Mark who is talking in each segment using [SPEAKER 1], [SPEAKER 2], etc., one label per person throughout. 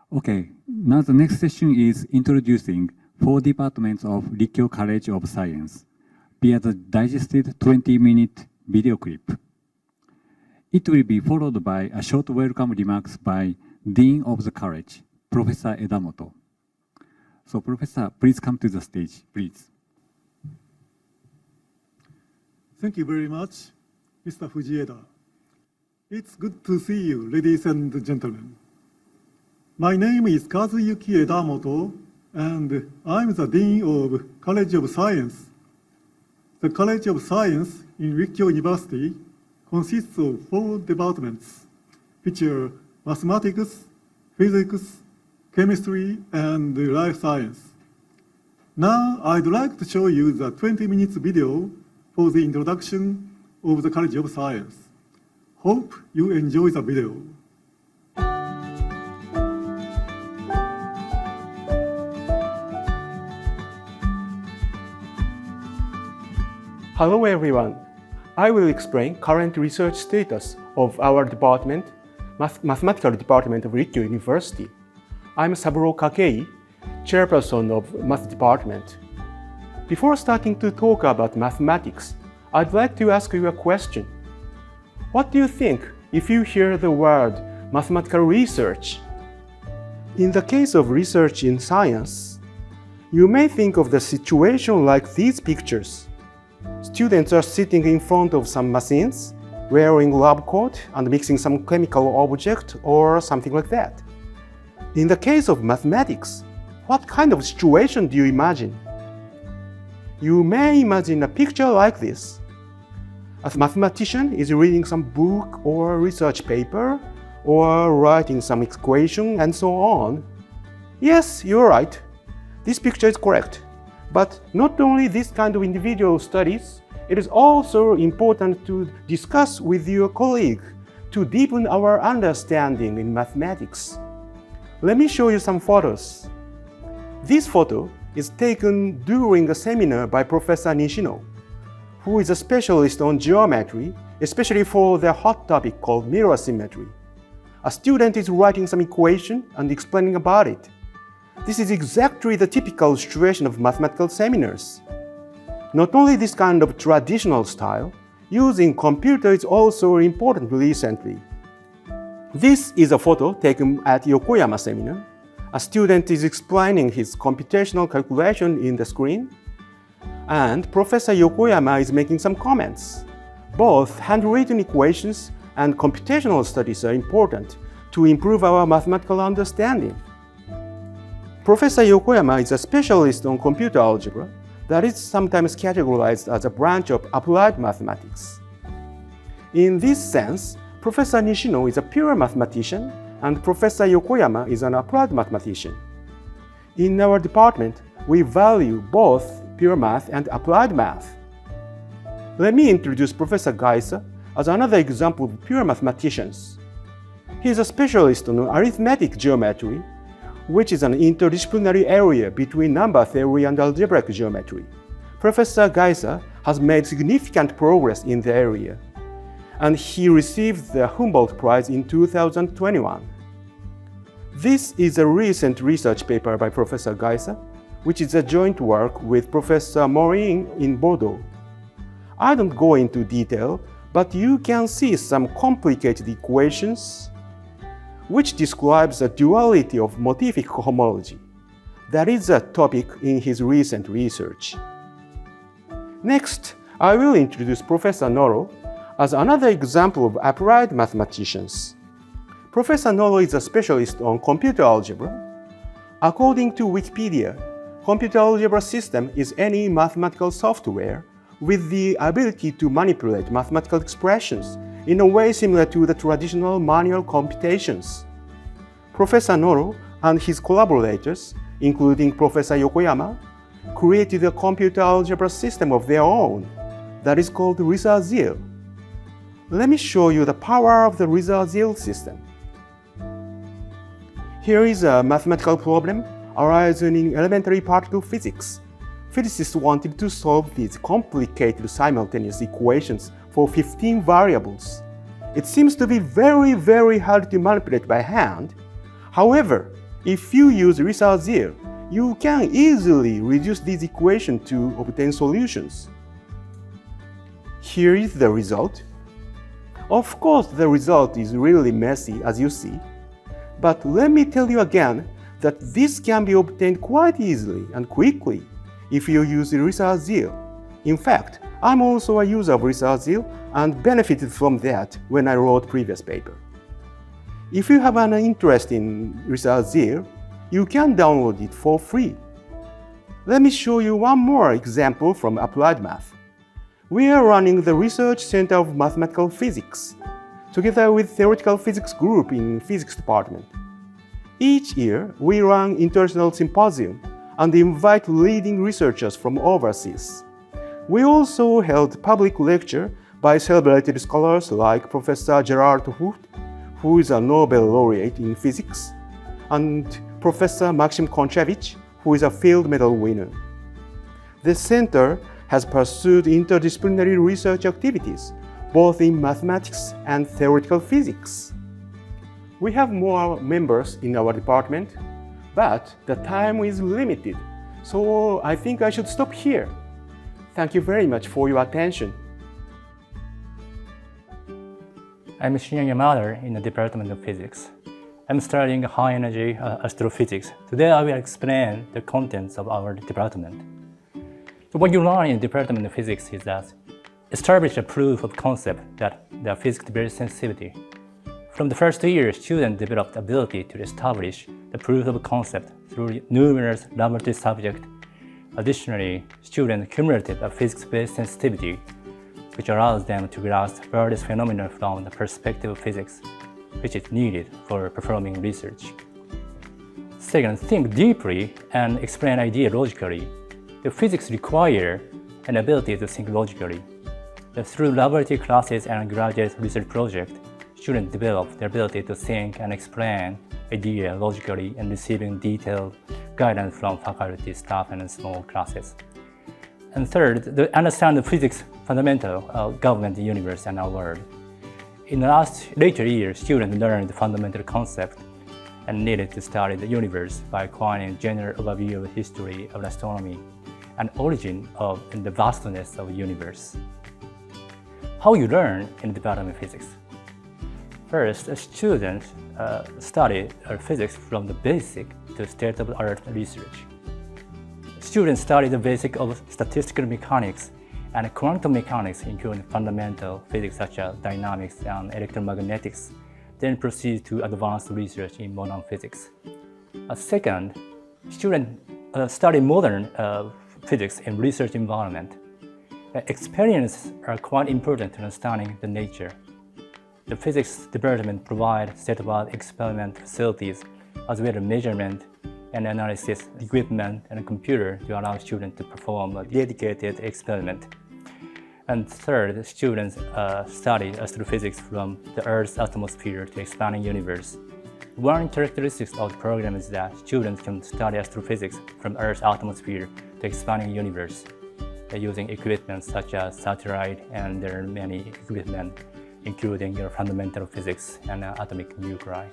[SPEAKER 1] Okay, now the next session is introducing 4 departments of Rikkyo College of Science via the digested 20-minute video clip. It will be followed by a short welcome remarks by Dean of the College, Professor Edamoto. So, Professor, please come to the stage, please.
[SPEAKER 2] Thank you very much, Mr. Fujieda. It's good to see you, ladies and gentlemen. My name is Kazuyuki Edamoto, and I'm the Dean of College of Science. The College of Science in Rikkyo University consists of 4 departments, which are mathematics, physics, chemistry, and life science. Now, I'd like to show you the 20-minute video for the introduction of the College of Science. Hope you enjoy the video.
[SPEAKER 3] Hello everyone. I will explain current research status of our department, Mathematical Department of Rikkyo University. I'm Saburo Kakei, chairperson of Math Department. Before starting to talk about mathematics, I'd like to ask you a question. What do you think if you hear the word mathematical research? In the case of research in science, you may think of the situation like these pictures. Students are sitting in front of some machines, wearing lab coat and mixing some chemical object or something like that. In the case of mathematics, what kind of situation do you imagine? You may imagine a picture like this. A mathematician is reading some book or research paper, or writing some equation and so on. Yes, you're right. This picture is correct. But not only this kind of individual studies, it is also important to discuss with your colleague to deepen our understanding in mathematics. Let me show you some photos. This photo is taken during a seminar by Professor Nishino, who is a specialist on geometry, especially for the hot topic called mirror symmetry. A student is writing some equation and explaining about it. This is exactly the typical situation of mathematical seminars. Not only this kind of traditional style, using computer is also important recently. This is a photo taken at Yokoyama seminar. A student is explaining his computational calculation in the screen, and Professor Yokoyama is making some comments. Both handwritten equations and computational studies are important to improve our mathematical understanding. Professor Yokoyama is a specialist on computer algebra that is sometimes categorized as a branch of applied mathematics. In this sense, Professor Nishino is a pure mathematician and Professor Yokoyama is an applied mathematician. In our department, we value both pure math and applied math. Let me introduce Professor Gaisa as another example of pure mathematicians. He is a specialist on arithmetic geometry, which is an interdisciplinary area between number theory and algebraic geometry. Professor Gaisa has made significant progress in the area, and he received the Humboldt Prize in 2021. This is a recent research paper by Professor Gaisa, which is a joint work with Professor Morin in Bordeaux. I don't go into detail, but you can see some complicated equations which describes the duality of motivic cohomology. That is a topic in his recent research. Next, I will introduce Professor Noro as another example of applied mathematicians. Professor Noro is a specialist on computer algebra. According to Wikipedia, computer algebra system is any mathematical software with the ability to manipulate mathematical expressions in a way similar to the traditional manual computations. Professor Noro and his collaborators, including Professor Yokoyama, created a computer algebra system of their own that is called Rizazil. Let me show you the power of the Rizazil system. Here is a mathematical problem arising in elementary particle physics. Physicists wanted to solve these complicated simultaneous equations for 15 variables. It seems to be very hard to manipulate by hand. However, If you use result zero, you can easily reduce these equations to obtain solutions. Here is the result. Of course, the result is really messy, as you see. But let me tell you again that this can be obtained quite easily and quickly if you use result zero. In fact, I'm also a user of result zero and benefited from that when I wrote previous paper. If you have an interest in result zero, you can download it for free. Let me show you one more example from applied math. We are running the Research Center of Mathematical Physics, together with Theoretical Physics Group in Physics Department. Each year, we run international symposium and invite leading researchers from overseas. We also held public lecture by celebrated scholars like Professor Gerard Hooft, who is a Nobel laureate in physics, and Professor Maxim Konchevich, who is a field medal winner. The center has pursued interdisciplinary research activities, both in mathematics and theoretical physics. We have more members in our department, but the time is limited, so I think I should stop here. Thank you very much for your attention.
[SPEAKER 4] I'm Shinya Yamada in the Department of Physics. I'm studying high-energy astrophysics. Today I will explain the contents of our department. So what you learn in the Department of Physics is that establish a proof of concept that the physics-based sensitivity. From the first year, students developed the ability to establish the proof of concept through numerous laboratory subjects. Additionally, students accumulated a physics-based sensitivity, which allows them to grasp various phenomena from the perspective of physics, which is needed for performing research. Second, think deeply and explain ideas logically. The physics require an ability to think logically. Through laboratory classes and graduate research projects, students develop the ability to think and explain ideas logically and receiving detailed guidance from faculty, staff, and small classes. And third, understand the physics fundamental of government, the universe, and our world. In the later years, students learned the fundamental concept and needed to study the universe by acquiring a general overview of the history of astronomy and origin of and the vastness of the universe. How you learn in the Department of Physics? First, students study physics from the basic to state-of-the-art research. Students study the basic of statistical mechanics and quantum mechanics, including fundamental physics such as dynamics and electromagnetics, then proceed to advanced research in modern physics. Second, students study modern physics in research environment. Experiments are quite important to understanding the nature. The physics department provides state-of-the-art experiment facilities as well as measurement and analysis equipment and a computer to allow students to perform a dedicated experiment. And third, students study astrophysics from the Earth's atmosphere to expanding universe. One characteristic of the program is that students can study astrophysics from Earth's atmosphere to expanding universe using equipment such as satellite, and there are many equipment including fundamental physics and atomic nuclei.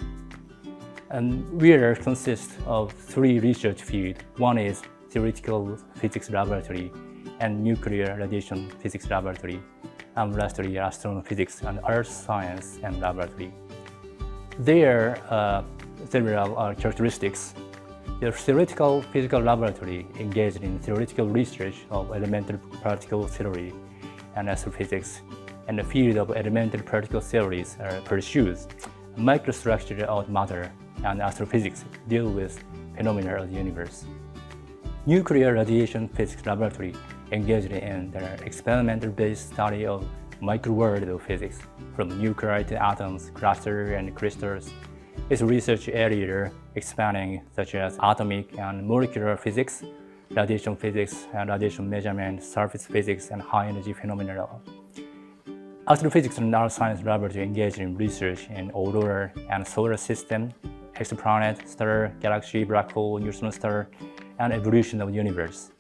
[SPEAKER 4] And we consist of three research fields. One is theoretical physics laboratory and nuclear radiation physics laboratory, and lastly astrophysics and earth science and laboratory. There are several characteristics. The theoretical physical laboratory engaged in theoretical research of elementary particle theory and astrophysics, and the field of elementary particle theories pursues microstructure of matter, and astrophysics deal with phenomena of the universe. Nuclear radiation physics laboratory engaged in the experimental-based study of microworld of physics, from nuclei to atoms, clusters, and crystals. Its research area expanding such as atomic and molecular physics, radiation physics and radiation measurement, surface physics, and high-energy phenomena. Astrophysics and earth science laboratory engaged in research in aurora and solar system, exoplanet, star, galaxy, black hole, neutron star, and evolution of the universe.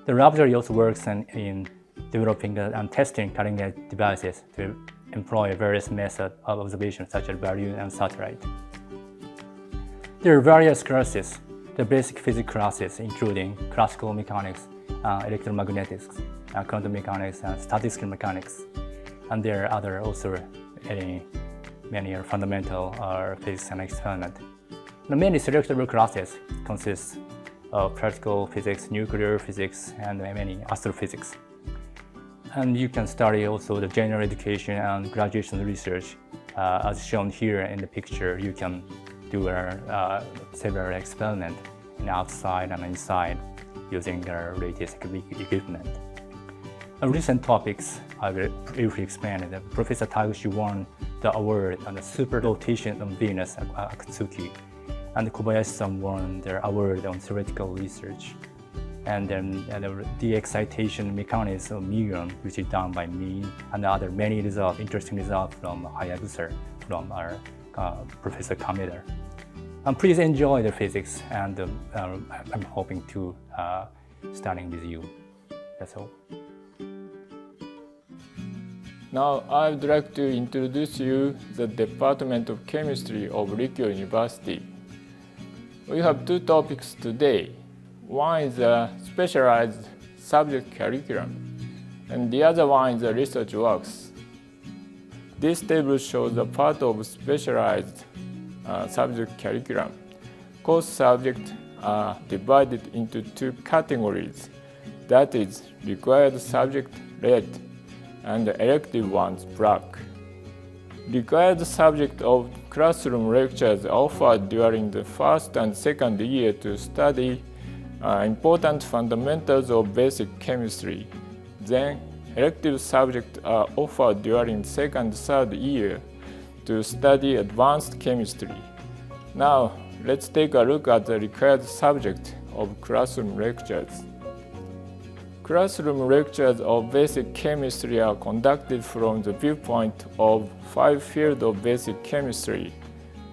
[SPEAKER 4] The laboratory also works in developing and testing cutting-edge devices to employ various methods of observation such as balloon and satellite. There are various classes, the basic physics classes, including classical mechanics, electromagnetics, quantum mechanics, and statistical mechanics. And there are other also many fundamental physics and experiment. The many selectable classes consist of practical physics, nuclear physics, and many astrophysics. And you can study also the general education and graduation research. As shown here in the picture, you can do several experiments outside and inside using the latest equipment. Recent topics I will briefly explain. Professor Taguchi won the award on the super rotation on Venus at Akatsuki, and Kobayashi-san won the award on theoretical research. And then the excitation mechanism of muon, which is done by me, and other many results, interesting results from Hayabusa, from our Professor Kameda. Please enjoy the physics, and I'm hoping to studying with you. That's all.
[SPEAKER 5] Now I would like to introduce you the Department of Chemistry of Rikkyo University. We have two topics today. One is a specialized subject curriculum, and the other one is the research works. This table shows the part of specialized subject curriculum. Course subjects are divided into two categories, that is, required subject red and the elective ones black. Required subject of classroom lectures offered during the first and second year to study important fundamentals of basic chemistry. Then, elective subjects are offered during second and third year to study advanced chemistry. Now, let's take a look at the required subject of classroom lectures. Classroom lectures of basic chemistry are conducted from the viewpoint of 5 fields of basic chemistry,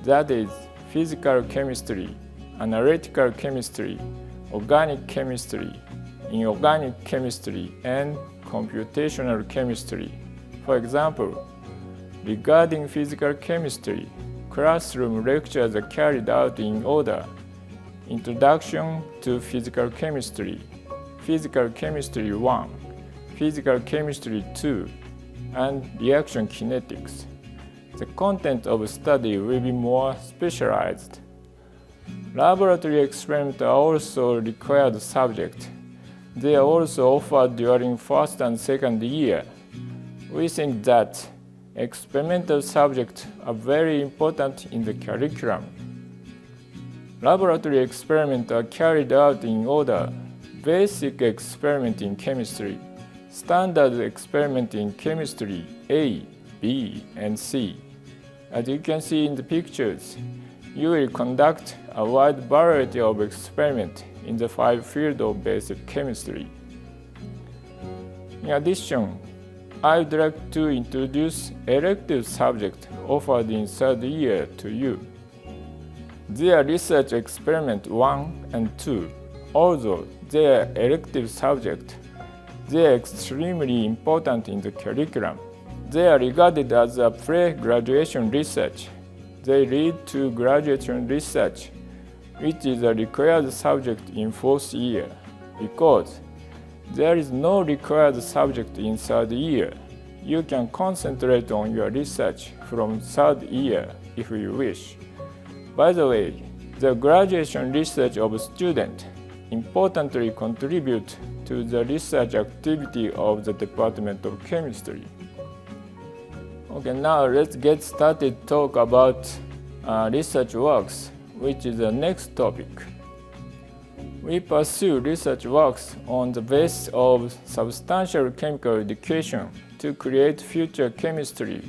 [SPEAKER 5] that is, physical chemistry, analytical chemistry, organic chemistry, inorganic chemistry, and computational chemistry. For example, regarding physical chemistry, classroom lectures are carried out in order: Introduction to Physical Chemistry, Physical Chemistry 1, Physical Chemistry 2, and Reaction Kinetics. The content of study will be more specialized. Laboratory experiments are also required subjects. They are also offered during first and second year. We think that experimental subjects are very important in the curriculum. Laboratory experiments are carried out in order: basic experiment in chemistry, standard experiment in chemistry A, B, and C. As you can see in the pictures, you will conduct a wide variety of experiments in the 5 fields of basic chemistry. In addition, I would like to introduce elective subjects offered in third year to you. They are research experiment 1 and 2. Although they are elective subjects, they are extremely important in the curriculum. They are regarded as a pre-graduation research. They lead to graduation research, which is a required subject in 4th year. Because there is no required subject in 3rd year, you can concentrate on your research from 3rd year if you wish. By the way, the graduation research of students importantly contribute to the research activity of the Department of Chemistry. Okay, now let's get started to talk about research works, which is the next topic. We pursue research works on the basis of substantial chemical education to create future chemistry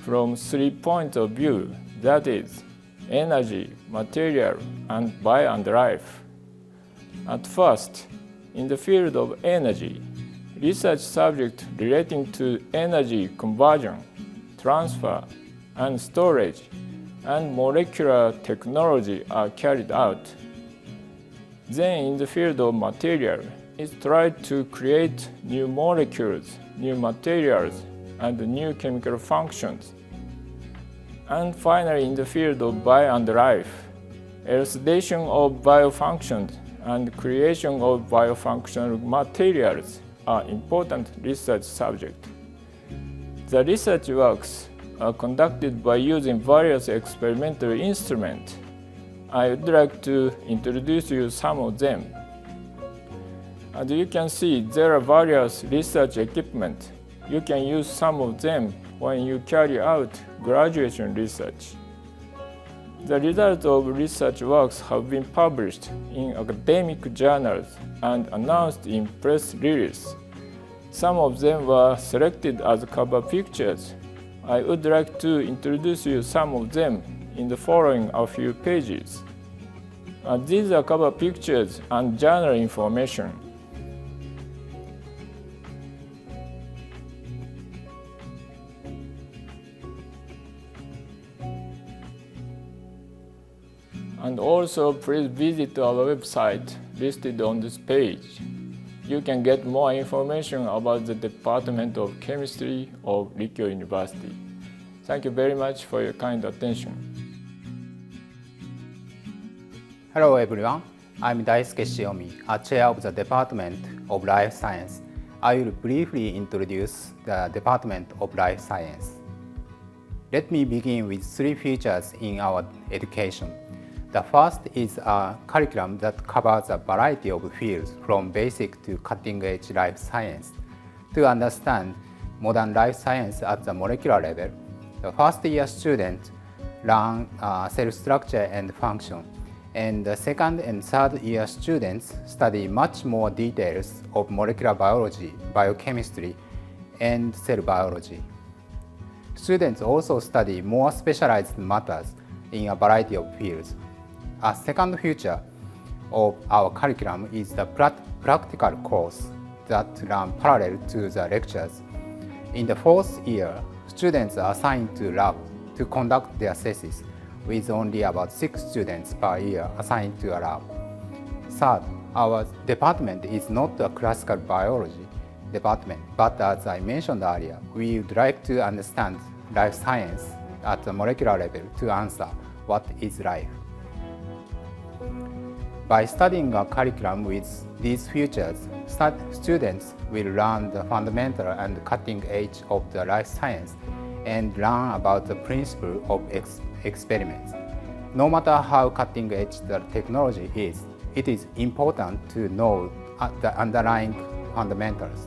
[SPEAKER 5] from 3 points of view, that is, energy, material, and bio and life. At first, in the field of energy, research subjects relating to energy conversion, transfer, and storage, and molecular technology are carried out. Then in the field of material, it's tried to create new molecules, new materials, and new chemical functions. And finally, in the field of bio and life, elucidation of biofunctions and creation of biofunctional materials are important research subjects. The research works are conducted by using various experimental instruments. I would like to introduce you some of them. As you can see, there are various research equipment. You can use some of them when you carry out graduation research. The results of research works have been published in academic journals and announced in press release. Some of them were selected as cover pictures. I would like to introduce you some of them in the following a few pages. These are cover pictures and journal information. And also, please visit our website listed on this page. You can get more information about the Department of Chemistry of Rikkyo University. Thank you very much for your kind attention.
[SPEAKER 6] Hello everyone, I'm Daisuke Shiomi, a chair of the Department of Life Science. I will briefly introduce the Department of Life Science. Let me begin with three features in our education. The first is a curriculum that covers a variety of fields from basic to cutting-edge life science. To understand modern life science at the molecular level, the first-year students learn cell structure and function, and the second and third-year students study much more details of molecular biology, biochemistry, and cell biology. Students also study more specialized matters in a variety of fields. A second feature of our curriculum is the practical course that run parallel to the lectures. In the fourth year, students are assigned to lab to conduct their thesis, with only about 6 students per year assigned to a lab. Third, our department is not a classical biology department, but as I mentioned earlier, we would like to understand life science at the molecular level to answer what is life. By studying a curriculum with these features, students will learn the fundamental and cutting edge of the life science and learn about the principle of experiments. No matter how cutting edge the technology is, it is important to know the underlying fundamentals.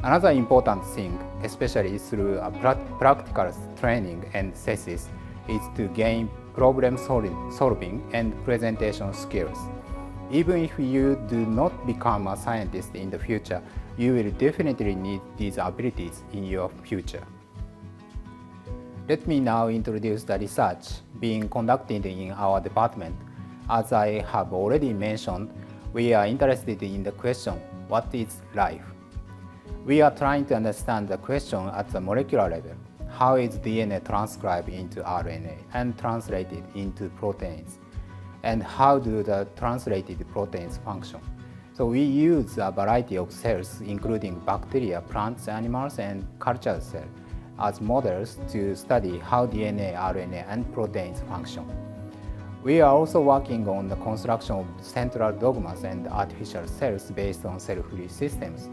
[SPEAKER 6] Another important thing, especially through a practical training and thesis, is to gain problem solving and presentation skills. Even if you do not become a scientist in the future, you will definitely need these abilities in your future. Let me now introduce the research being conducted in our department. As I have already mentioned, we are interested in the question, what is life? We are trying to understand the question at the molecular level. How is DNA transcribed into RNA and translated into proteins? And how do the translated proteins function? So we use a variety of cells, including bacteria, plants, animals, and culture cells, as models to study how DNA, RNA, and proteins function. We are also working on the construction of central dogmas and artificial cells based on cell-free systems.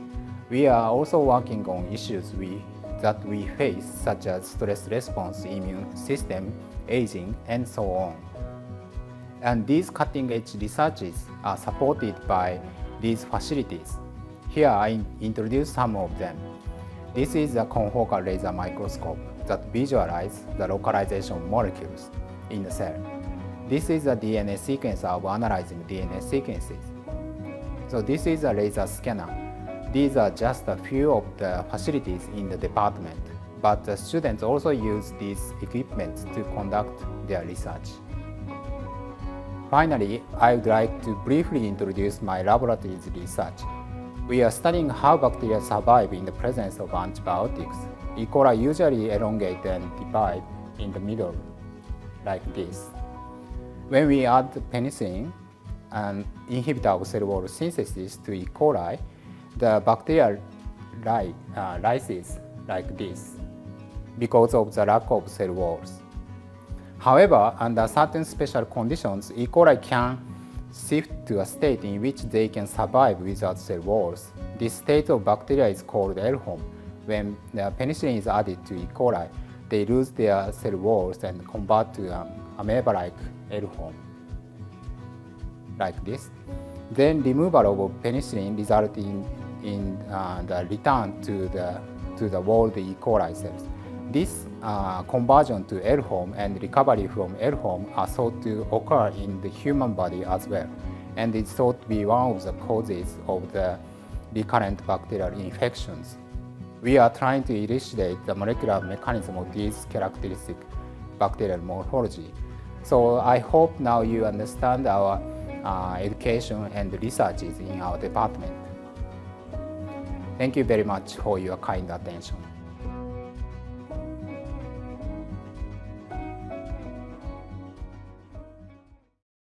[SPEAKER 6] We are also working on issues that we face, such as stress response, immune system, aging, and so on. And these cutting-edge researches are supported by these facilities. Here I introduce some of them. This is a confocal laser microscope that visualizes the localization of molecules in the cell. This is a DNA sequencer of analyzing DNA sequences. So this is a laser scanner. These are just a few of the facilities in the department, but the students also use these equipment to conduct their research. Finally, I would like to briefly introduce my laboratory's research. We are studying how bacteria survive in the presence of antibiotics. E. coli usually elongate and divide in the middle, like this. When we add penicillin, an inhibitor of cell wall synthesis, to E. coli, the bacteria lyses like this because of the lack of cell walls. However, under certain special conditions, E. coli can shift to a state in which they can survive without cell walls. This state of bacteria is called L-home. When the penicillin is added to E. coli, they lose their cell walls and convert to an amoeba-like L-home, like this. Then removal of penicillin results in the return to the walled E. coli cells. This conversion to L-home and recovery from L-home are thought to occur in the human body as well, and it's thought to be one of the causes of the recurrent bacterial infections. We are trying to elucidate the molecular mechanism of these characteristic bacterial morphology. So I hope now you understand our education and researches in our department. Thank you very much for your kind attention.